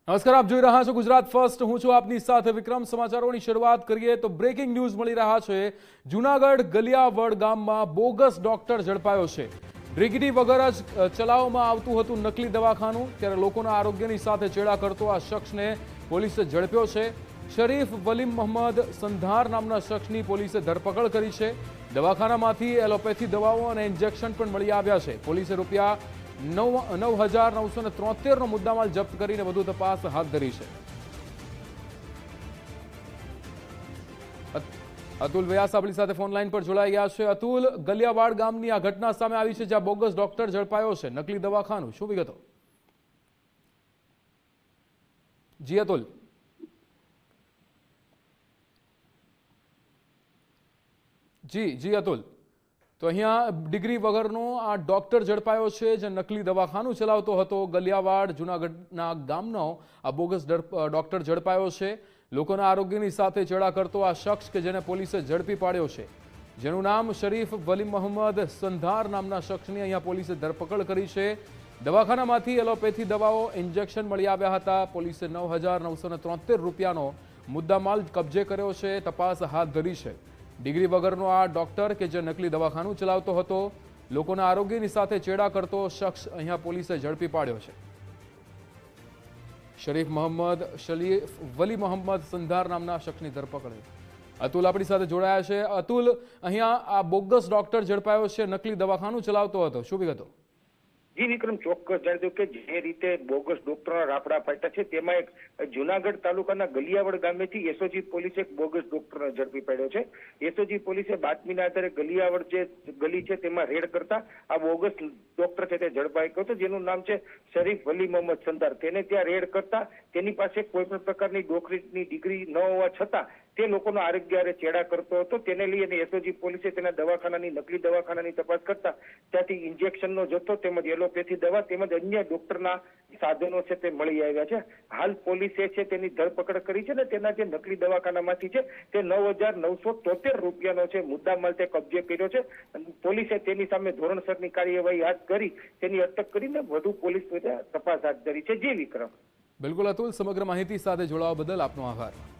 નમસ્કાર, આપ જોઈ રહ્યા છો ગુજરાત ફર્સ્ટ। હું છું આપની સાથે વિક્રમ। સમાચારોની શરૂઆત કરીએ તો બ્રેકિંગ ન્યૂઝ મળી રહ્યા છે। જૂનાગઢ ગલિયાવડ ગામમાં બોગસ ડોક્ટર ઝડપાયો છે। ડિગ્રી વગર જ ચલાવવામાં આવતું હતું નકલી દવાખાનું, ત્યારે લોકોના આરોગ્યની સાથે ચેડા કરતો આ શખ્સને પોલીસે ઝડપ્યો છે। શરીફ વલીમ મોહમ્મદ સંધાર નામના શખ્સની પોલીસે ધરપકડ કરી છે। દવાખાનામાંથી એલોપેથી દવાઓ અને ઇન્જેક્શન પણ મળી આવ્યા છે। પોલીસે રૂપિયા 9,973નો મુદ્દામાલ જપ્ત કરીને વધુ તપાસ હાથ ધરી છે। અતુલ વ્યાસ આપણી સાથે ફોન લાઈન પર જોડાઈ ગયા છે। અતુલ, ગલિયાવાડ ગામની આ ઘટના સામે આવી છે જ્યાં બોગસ ડોક્ટર ઝડપાયો છે, નકલી દવાખાનું, શું વિગતો? જી અતુલ। જી અતુલ, તો અહીંયા ડિગ્રી વગરનો આ ડોક્ટર ઝડપાયો છે જે નકલી દવાખાનું ચલાવતો હતો। ગલિયાવાડ જૂનાગઢના ગામનો આ બોગસ ડોક્ટર ઝડપાયો છે। લોકોના આરોગ્યની સાથે ચેડા કરતો આ શખ્સ કે જેને પોલીસે ઝડપી પાડ્યો છે, જેનું નામ શરીફ વલીમ મોહમ્મદ સંધાર નામના શખ્સની અહીંયા પોલીસે ધરપકડ કરી છે। દવાખાનામાંથી એલોપેથી દવાઓ, ઇન્જેક્શન મળી આવ્યા હતા। પોલીસે 9,973 રૂપિયાનો મુદ્દામાલ કબજે કર્યો છે, તપાસ હાથ ધરી છે। ડિગ્રી વગરનો આ ડોક્ટર કે જે નકલી દવાખાનું ચલાવતો હતો, લોકોના આરોગ્યની સાથે ચેડા કરતો શખ્સ અહીંયા પોલીસે ઝડપી પાડ્યો છે। શરીફ વલી મોહમ્મદ સંધાર નામના શખ્સની ધરપકડ। અતુલ આપણી સાથે જોડાયા છે। અતુલ, અહીંયા આ બોગસ ડોક્ટર ઝડપાયો છે, નકલી દવાખાનું ચલાવતો હતો, શું વિગતો? જી વિક્રમ, ચોક્કસ જણાવી દઉં કે જે રીતે બોગસ ડોક્ટરના રાફડા ફાટ્યા છે તેમાં એક જૂનાગઢ તાલુકાના ગલિયાવડ ગામેથી એસઓજી પોલીસે એક બોગસ ડોક્ટરને ઝડપી પાડ્યો છે। એસઓજી પોલીસે બાતમીના આધારે ગલિયાવડ જે ગલી છે તેમાં રેડ કરતા આ બોગસ ડોક્ટર છે તે ઝડપાઈ ગયો હતો, જેનું નામ છે શરીફ વલી મોહમ્મદ સંધાર। તેને ત્યાં રેડ કરતા તેની પાસે કોઈ પણ પ્રકારની ડોક્ટરીની ડિગ્રી ન હોવા છતાં તે લોકોના આરોગ્ય ચેડા કરતો હતો। તેને લઈ અને એસઓજી પોલીસે તેના દવાખાનાની નકલી દવાખાનાની તપાસ કરતા ત્યાંથી ઇન્જેક્શનનો જથ્થો તેમજ એલોપેથી દવા તેમજ અન્ય ડોક્ટરના સાધનો છે તે મળી આવ્યા છે। હાલ પોલીસે છે તેની ધરપકડ કરી છે ને તેના જે નકલી દવાખાનામાંથી છે તે 9,973 રૂપિયાનો છે મુદ્દામાલ તે કબજે કર્યો છે। પોલીસે તેની સામે ધોરણસરની કાર્યવાહી હાથ ધરી તેની અટક કરીને વધુ પોલીસ તપાસ હાથ ધરી છે। જી વિક્રમ। બિલકુલ અતુલ, સમગ્ર માહિતી સાથે જોડાવા બદલ આપનો આભાર।